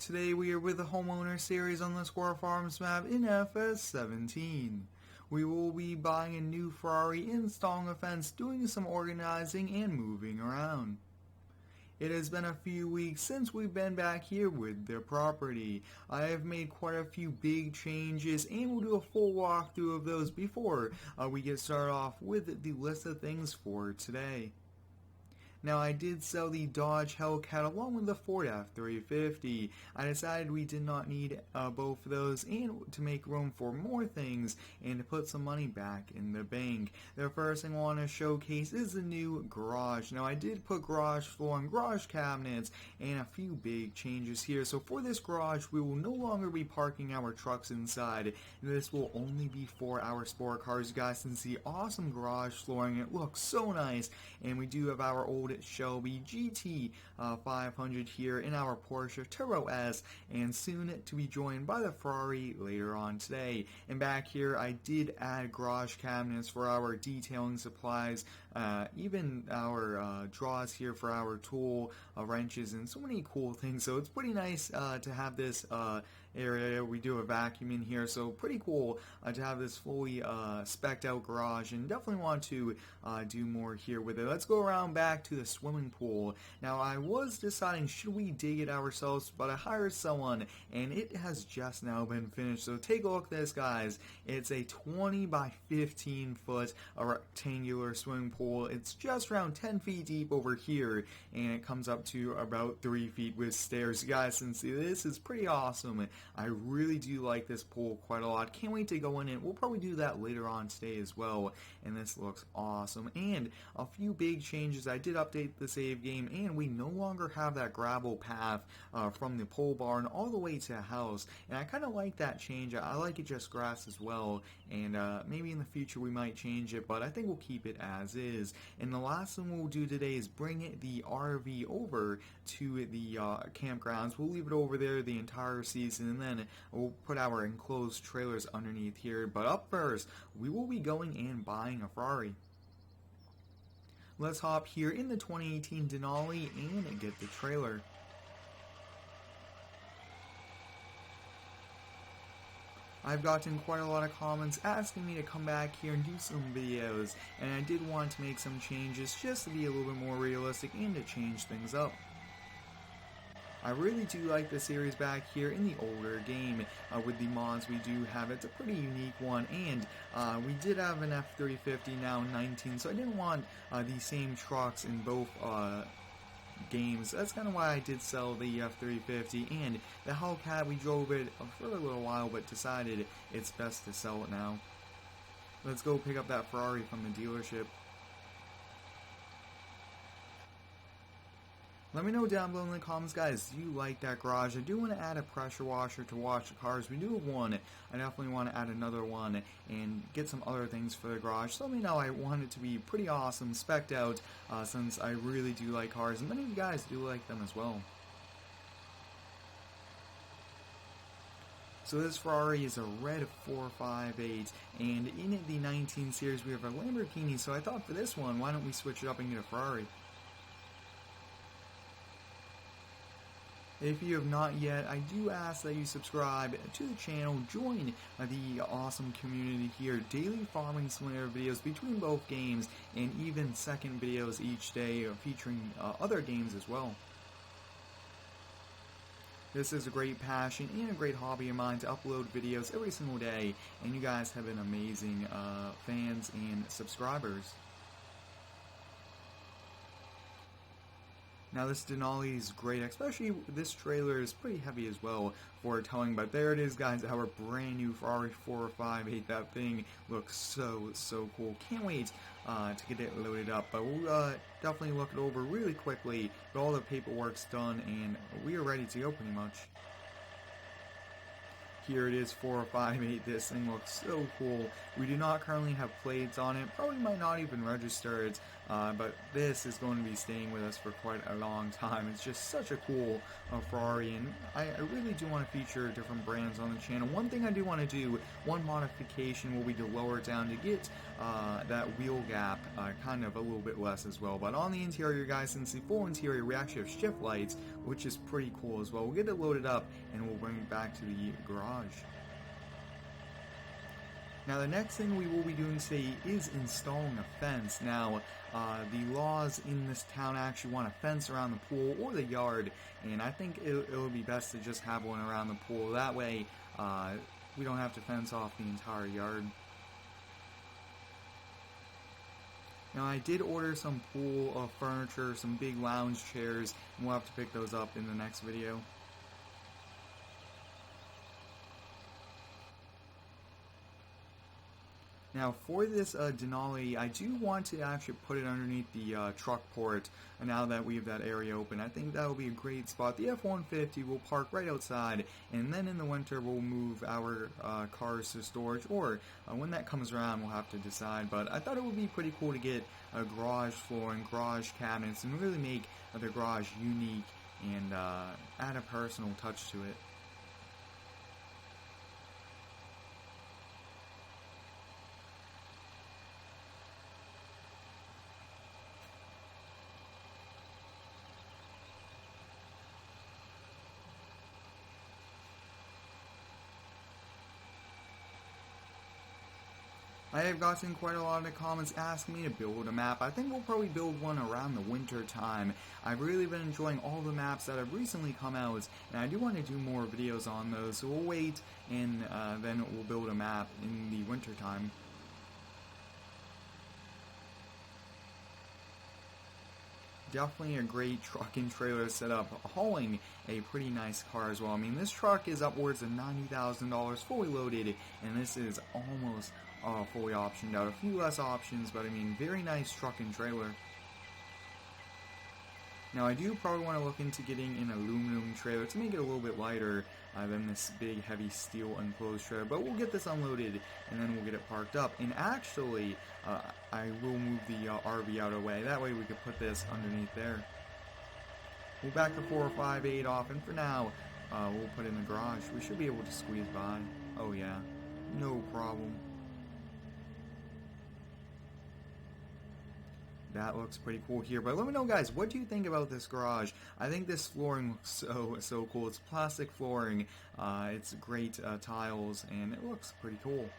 Today we are with the Homeowner series on the Square Farms map in FS17. We will be buying a new Ferrari, installing a fence, doing some organizing, and moving around. It has been a few weeks since we've been back here with the property. I have made quite a few big changes and we'll do a full walkthrough of those before we get started off with the list of things for today. Now, I did sell the Dodge Hellcat along with the Ford F-350. I decided we did not need both of those and to make room for more things and to put some money back in the bank. The first thing I want to showcase is the new garage. Now, I did put garage floor and garage cabinets and a few big changes here. So for this garage, we will no longer be parking our trucks inside. This will only be for our sport cars. You guys can see awesome garage flooring. It looks so nice. And we do have our old Shelby GT 500 here in our Porsche Turbo S, and soon to be joined by the Ferrari later on today. And back here I did add garage cabinets for our detailing supplies, even our drawers here for our tool wrenches, and so many cool things. So it's pretty nice to have this area. We do a vacuum in here, so pretty cool to have this fully spec'd out garage, and definitely want to do more here with it. Let's go around back to the swimming pool. Now, I was deciding should we dig it ourselves, but I hired someone and it has just now been finished. So take a look at this, guys. It's a 20 by 15 foot rectangular swimming pool. It's just around 10 feet deep over here, and it comes up to about 3 feet with stairs. You guys can see this is pretty awesome. I really do like this pool quite a lot. Can't wait to go in it. We'll probably do that later on today as well, and this looks awesome. And a few big changes. I did update the save game, and we no longer have that gravel path from the pole barn all the way to the house, and I kind of like that change. I like it just grass as well, and maybe in the future we might change it, but I think we'll keep it as is. And the last thing we'll do today is bring the RV over to the campgrounds. We'll leave it over there the entire season, and then we'll put our enclosed trailers underneath here. But up first, we will be going and buying a Ferrari. Let's hop here in the 2018 Denali and get the trailer. I've gotten quite a lot of comments asking me to come back here and do some videos, and I did want to make some changes just to be a little bit more realistic and to change things up. I really do like the series back here in the older game with the mods we do have. It's a pretty unique one, and we did have an F-350 now 19, so I didn't want the same trucks in both games. That's kind of why I did sell the F-350, and the Hellcat, we drove it for a little while but decided it's best to sell it now. Let's go pick up that Ferrari from the dealership. Let me know down below in the comments, guys, do you like that garage? I do want to add a pressure washer to wash the cars. We do have one. I definitely want to add another one and get some other things for the garage. So let me know. I want it to be pretty awesome, spec'd out, since I really do like cars, and many of you guys do like them as well. So this Ferrari is a red 458, and in the 19 series we have a Lamborghini, so I thought for this one, why don't we switch it up and get a Ferrari? If you have not yet, I do ask that you subscribe to the channel, join the awesome community here, daily farming simulator videos between both games, and even second videos each day featuring other games as well. This is a great passion and a great hobby of mine to upload videos every single day, and you guys have been amazing fans and subscribers. Now this Denali is great, especially this trailer is pretty heavy as well for towing, but there it is, guys, our brand new Ferrari 458. That thing looks so cool. Can't wait to get it loaded up, but we'll definitely look it over really quickly. But all the paperwork's done and we are ready to go pretty much. Here it is, 458. This thing looks so cool. We do not currently have plates on it. Probably might not even register it but this is going to be staying with us for quite a long time. It's just such a cool Ferrari, and I really do want to feature different brands on the channel. One thing I do want to do, one modification will be to lower it down to get that wheel gap kind of a little bit less as well. But on the interior, guys, since the full interior, we actually have shift lights, which is pretty cool as well. We'll get it loaded up, and we'll bring it back to the garage. Now the next thing we will be doing today is installing a fence. Now the laws in this town actually want a fence around the pool or the yard, and I think it would be best to just have one around the pool. That way we don't have to fence off the entire yard. Now I did order some pool furniture, some big lounge chairs, and we'll have to pick those up in the next video. Now for this Denali, I do want to actually put it underneath the truck port now that we have that area open. I think that will be a great spot. The F-150 will park right outside, and then in the winter we'll move our cars to storage, or when that comes around we'll have to decide. But I thought it would be pretty cool to get a garage floor and garage cabinets and really make the garage unique and add a personal touch to it. I have gotten quite a lot of comments asking me to build a map. I think we'll probably build one around the winter time. I've really been enjoying all the maps that have recently come out, and I do want to do more videos on those, so we'll wait, and then we'll build a map in the winter time. Definitely a great truck and trailer setup, hauling a pretty nice car as well. I mean, this truck is upwards of $90,000 fully loaded, and this is almost fully optioned out. A few less options, but I mean, very nice truck and trailer. Now I do probably want to look into getting an aluminum trailer to make it a little bit lighter than this big heavy steel enclosed trailer, but we'll get this unloaded and then we'll get it parked up. And actually I will move the RV out of the way, that way we could put this underneath there. We'll back the 458 off, and for now we'll put it in the garage. We should be able to squeeze by. Oh yeah, no problem. That looks pretty cool here, but let me know, guys, what do you think about this garage? I think this flooring looks so cool. It's plastic flooring, it's great tiles, and it looks pretty cool.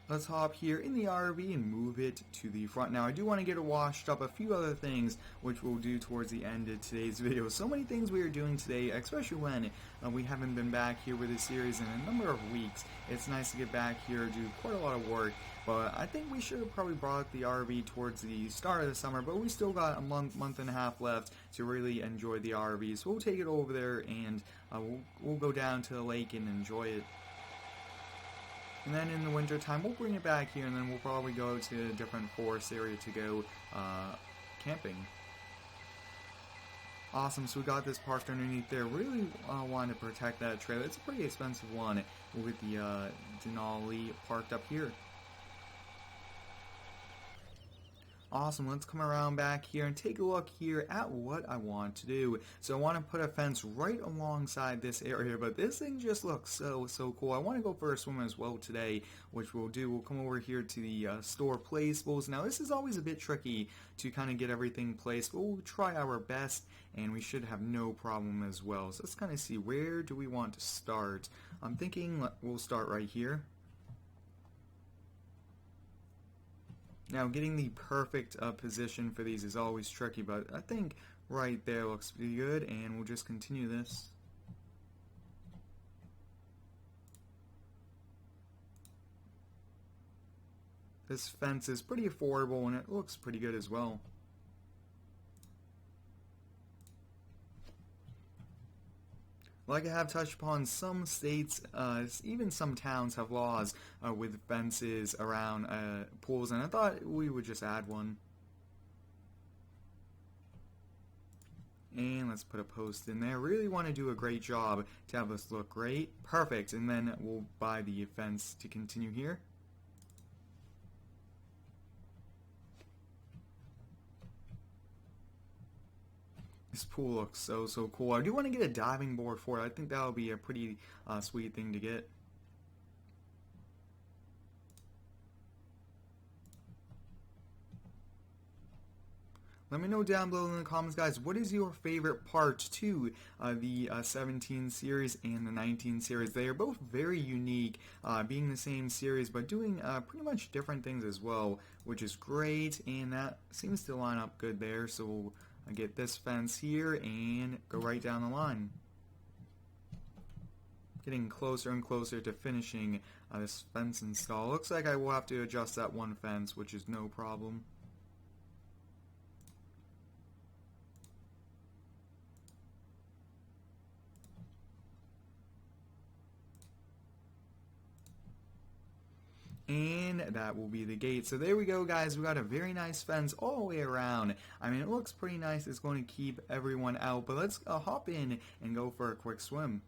Let's hop here in the RV and move it to the front. Now I do want to get it washed up, a few other things which we'll do towards the end of today's video. So many things we are doing today, especially when we haven't been back here with this series in a number of weeks. It's nice to get back here, do quite a lot of work, but I think we should have probably brought the RV towards the start of the summer, but we still got a month and a half left to really enjoy the RV. So we'll take it over there, and we'll go down to the lake and enjoy it. And then in the winter time, we'll bring it back here, and then we'll probably go to a different forest area to go camping. Awesome, so we got this parked underneath there. Really want to protect that trailer. It's a pretty expensive one with the Denali parked up here. Awesome, let's come around back here and take a look here at what I want to do. So I want to put a fence right alongside this area, but this thing just looks so cool. I want to go for a swim as well today, which we'll do. We'll come over here to the store placeables. Now this is always a bit tricky to kind of get everything placed, but we'll try our best, and we should have no problem as well. So let's kind of see, where do we want to start? I'm thinking we'll start right here. Now, getting the perfect position for these is always tricky, but I think right there looks pretty good, and we'll just continue this. This fence is pretty affordable, and it looks pretty good as well. Like I have touched upon, some states, even some towns have laws with fences around pools, and I thought we would just add one. And let's put a post in there. Really want to do a great job to have this look great. Perfect. And then we'll buy the fence to continue here. This pool looks so cool. I do want to get a diving board for it. I think that would be a pretty sweet thing to get. Let me know down below in the comments, guys, what is your favorite part to the 17 series and the 19 series? They are both very unique, being the same series, but doing pretty much different things as well, which is great, and that seems to line up good there. So we'll get this fence here and go right down the line. Getting closer and closer to finishing this fence install. Looks like I will have to adjust that one fence, which is no problem. And that will be the gate. So there we go, guys. We got a very nice fence all the way around. I mean, it looks pretty nice. It's going to keep everyone out. But let's hop in and go for a quick swim.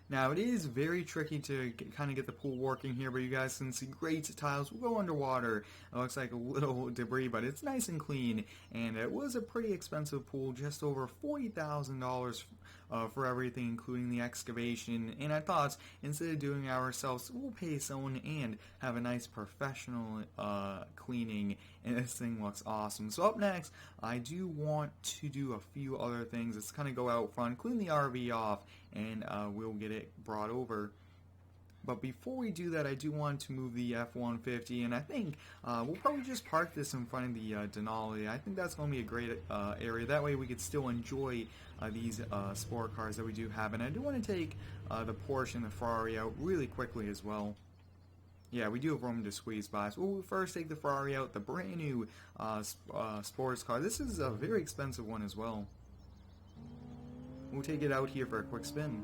Now, it is very tricky to kind of get the pool working here, but you guys can see great tiles will go underwater. It looks like a little debris, but it's nice and clean. And it was a pretty expensive pool, just over $40,000 for everything, including the excavation. And I thought, instead of doing it ourselves, we'll pay someone and have a nice professional cleaning. And this thing looks awesome. So up next, I do want to do a few other things. Let's kind of go out front, clean the RV off, and we'll get it brought over. But before we do that, I do want to move the F-150, and I think we'll probably just park this in front of the Denali. I think that's going to be a great area. That way we could still enjoy these sport cars that we do have. And I do want to take the Porsche and the Ferrari out really quickly as well. Yeah, we do have room to squeeze by. So we'll first take the Ferrari out, the brand new sports car. This is a very expensive one as well. We'll take it out here for a quick spin.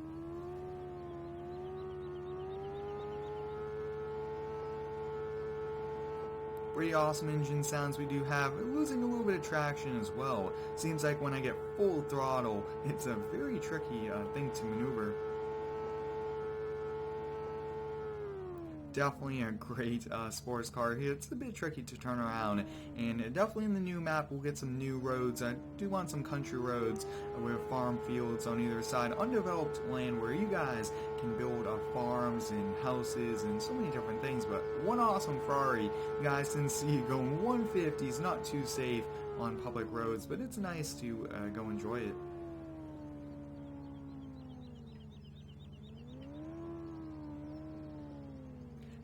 Pretty awesome engine sounds we do have. Losing a little bit of traction as well. Seems like when I get full throttle, it's a very tricky thing to maneuver. Definitely a great sports car here. It's a bit tricky to turn around, and definitely in the new map we'll get some new roads. I do want some country roads with farm fields on either side, undeveloped land where you guys can build farms and houses and so many different things. But one awesome Ferrari, you guys can see going 150 is not too safe on public roads, but it's nice to go enjoy it.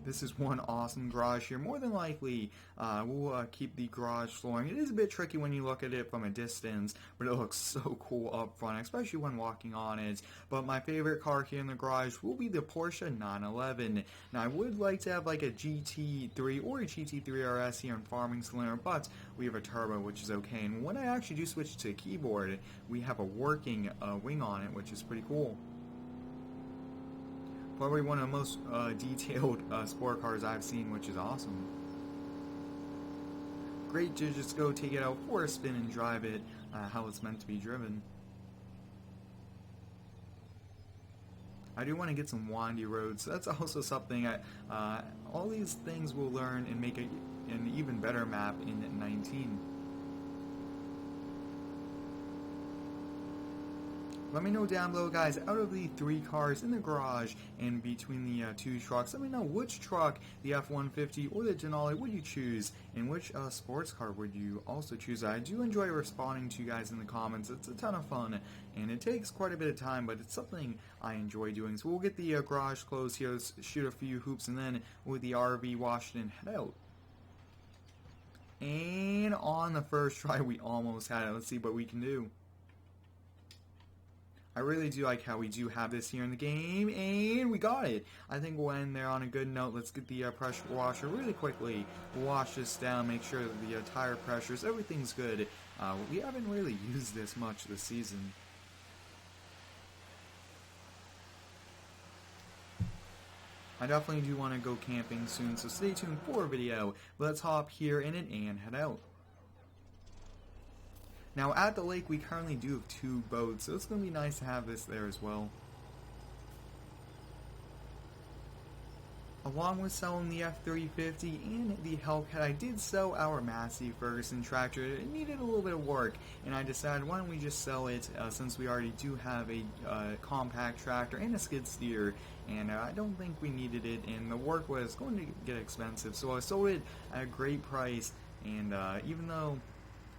This is one awesome garage here. More than likely, we'll keep the garage flooring. It is a bit tricky when you look at it from a distance, but it looks so cool up front, especially when walking on it. But my favorite car here in the garage will be the Porsche 911. Now, I would like to have like a GT3 or a GT3 RS here in Farming Cylinder, but we have a turbo, which is okay. And when I actually do switch to a keyboard, we have a working wing on it, which is pretty cool. Probably one of the most detailed sport cars I've seen, which is awesome. Great to just go take it out for a spin and drive it how it's meant to be driven. I do want to get some windy roads. That's also something all these things we'll learn and make an even better map in 19. Let me know down below, guys, out of the 3 cars in the garage and between the 2 trucks, let me know which truck, the F-150 or the Denali, would you choose, and which sports car would you also choose. I do enjoy responding to you guys in the comments. It's a ton of fun, and it takes quite a bit of time, but it's something I enjoy doing. So we'll get the garage closed here, let's shoot a few hoops, and then with the RV washed and head out. And on the first try, we almost had it. Let's see what we can do. I really do like how we do have this here in the game, and we got it. I think we'll end there on a good note. Let's get the pressure washer really quickly. We'll wash this down, make sure that the tire pressures, everything's good. We haven't really used this much this season. I definitely do want to go camping soon, so stay tuned for a video. Let's hop here in it and head out. Now at the lake we currently do have 2 boats, so it's going to be nice to have this there as well. Along with selling the F-350 and the Hellcat, I did sell our Massey Ferguson tractor. It needed a little bit of work, and I decided why don't we just sell it since we already do have a compact tractor and a skid steer, and I don't think we needed it, and the work was going to get expensive, so I sold it at a great price, and even though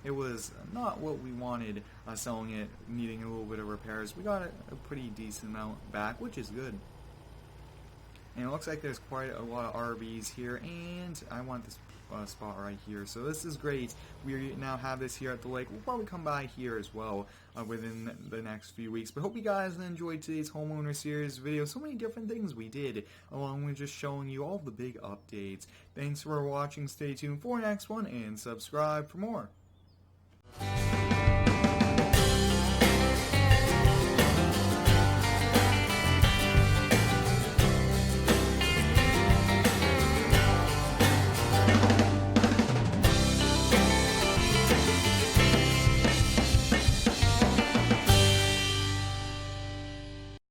it was not what we wanted, selling it, needing a little bit of repairs, we got a pretty decent amount back, which is good. And it looks like there's quite a lot of RVs here, and I want this spot right here. So this is great. We now have this here at the lake. We'll probably come by here as well within the next few weeks. But hope you guys enjoyed today's homeowner series video. So many different things we did, along with just showing you all the big updates. Thanks for watching. Stay tuned for the next one, and subscribe for more.